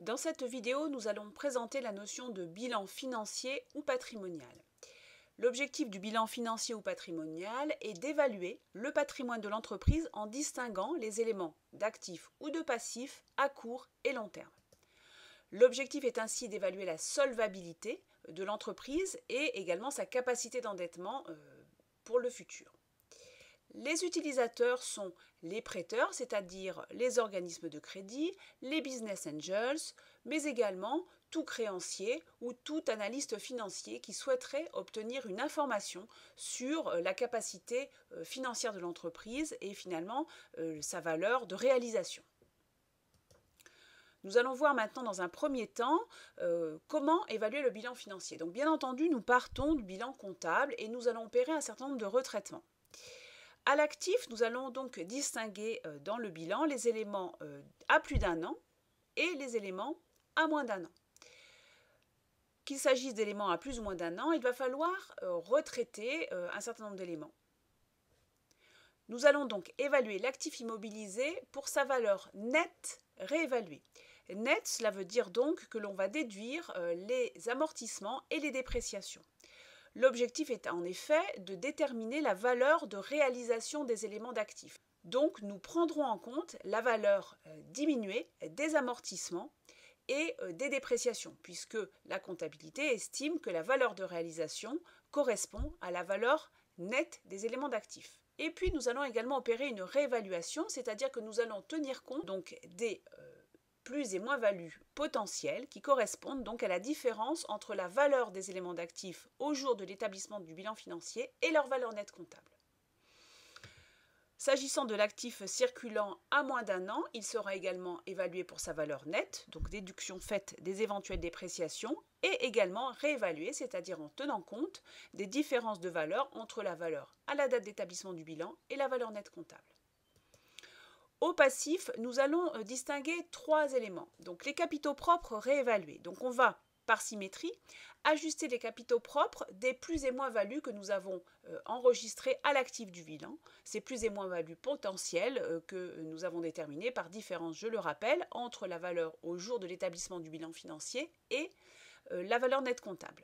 Dans cette vidéo, nous allons présenter la notion de bilan financier ou patrimonial. L'objectif du bilan financier ou patrimonial est d'évaluer le patrimoine de l'entreprise en distinguant les éléments d'actifs ou de passifs à court et long terme. L'objectif est ainsi d'évaluer la solvabilité de l'entreprise et également sa capacité d'endettement pour le futur. Les utilisateurs sont les prêteurs, c'est-à-dire les organismes de crédit, les business angels, mais également tout créancier ou tout analyste financier qui souhaiterait obtenir une information sur la capacité financière de l'entreprise et finalement sa valeur de réalisation. Nous allons voir maintenant dans un premier temps comment évaluer le bilan financier. Donc bien entendu, nous partons du bilan comptable et nous allons opérer un certain nombre de retraitements. À l'actif, nous allons donc distinguer dans le bilan les éléments à plus d'un an et les éléments à moins d'un an. Qu'il s'agisse d'éléments à plus ou moins d'un an, il va falloir retraiter un certain nombre d'éléments. Nous allons donc évaluer l'actif immobilisé pour sa valeur nette réévaluée. Net, cela veut dire donc que l'on va déduire les amortissements et les dépréciations. L'objectif est en effet de déterminer la valeur de réalisation des éléments d'actifs. Donc nous prendrons en compte la valeur diminuée des amortissements et des dépréciations, puisque la comptabilité estime que la valeur de réalisation correspond à la valeur nette des éléments d'actifs. Et puis nous allons également opérer une réévaluation, c'est-à-dire que nous allons tenir compte donc des plus et moins-values potentielles qui correspondent donc à la différence entre la valeur des éléments d'actifs au jour de l'établissement du bilan financier et leur valeur nette comptable. S'agissant de l'actif circulant à moins d'un an, il sera également évalué pour sa valeur nette, donc déduction faite des éventuelles dépréciations, et également réévalué, c'est-à-dire en tenant compte des différences de valeur entre la valeur à la date d'établissement du bilan et la valeur nette comptable. Au passif, nous allons distinguer trois éléments. Donc les capitaux propres réévalués. Donc on va, par symétrie, ajuster les capitaux propres des plus et moins-values que nous avons enregistrés à l'actif du bilan. Ces plus et moins-values potentielles que nous avons déterminées par différence, je le rappelle, entre la valeur au jour de l'établissement du bilan financier et la valeur nette comptable.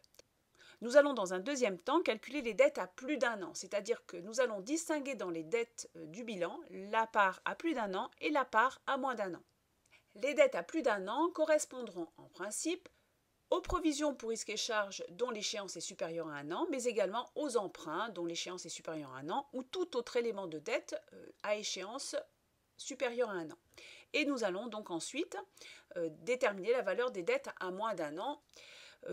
Nous allons dans un deuxième temps calculer les dettes à plus d'un an, c'est-à-dire que nous allons distinguer dans les dettes du bilan la part à plus d'un an et la part à moins d'un an. Les dettes à plus d'un an correspondront en principe aux provisions pour risques et charges dont l'échéance est supérieure à un an, mais également aux emprunts dont l'échéance est supérieure à un an ou tout autre élément de dette à échéance supérieure à un an. Et nous allons donc ensuite déterminer la valeur des dettes à moins d'un an.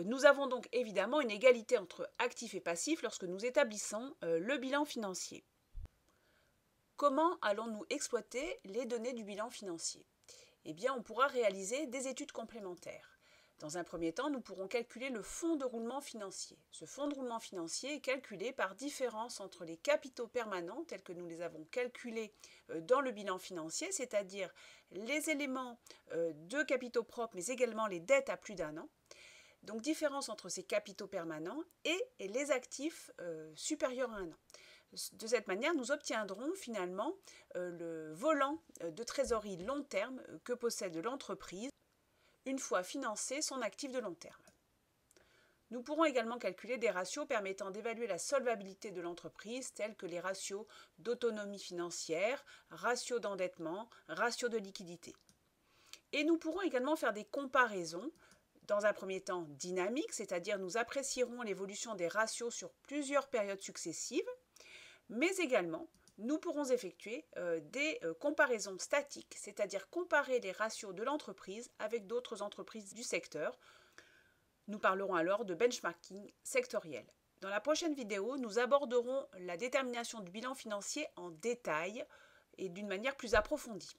Nous avons donc évidemment une égalité entre actifs et passifs lorsque nous établissons le bilan financier. Comment allons-nous exploiter les données du bilan financier? Eh bien, on pourra réaliser des études complémentaires. Dans un premier temps, nous pourrons calculer le fonds de roulement financier. Ce fonds de roulement financier est calculé par différence entre les capitaux permanents, tels que nous les avons calculés dans le bilan financier, c'est-à-dire les éléments de capitaux propres, mais également les dettes à plus d'un an. Donc différence entre ces capitaux permanents et les actifs supérieurs à un an. De cette manière, nous obtiendrons finalement le volant de trésorerie long terme que possède l'entreprise une fois financé son actif de long terme. Nous pourrons également calculer des ratios permettant d'évaluer la solvabilité de l'entreprise, tels que les ratios d'autonomie financière, ratio d'endettement, ratio de liquidité. Et nous pourrons également faire des comparaisons dans un premier temps dynamiques, c'est-à-dire nous apprécierons l'évolution des ratios sur plusieurs périodes successives, mais également nous pourrons effectuer des comparaisons statiques, c'est-à-dire comparer les ratios de l'entreprise avec d'autres entreprises du secteur. Nous parlerons alors de benchmarking sectoriel. Dans la prochaine vidéo, nous aborderons la détermination du bilan financier en détail et d'une manière plus approfondie.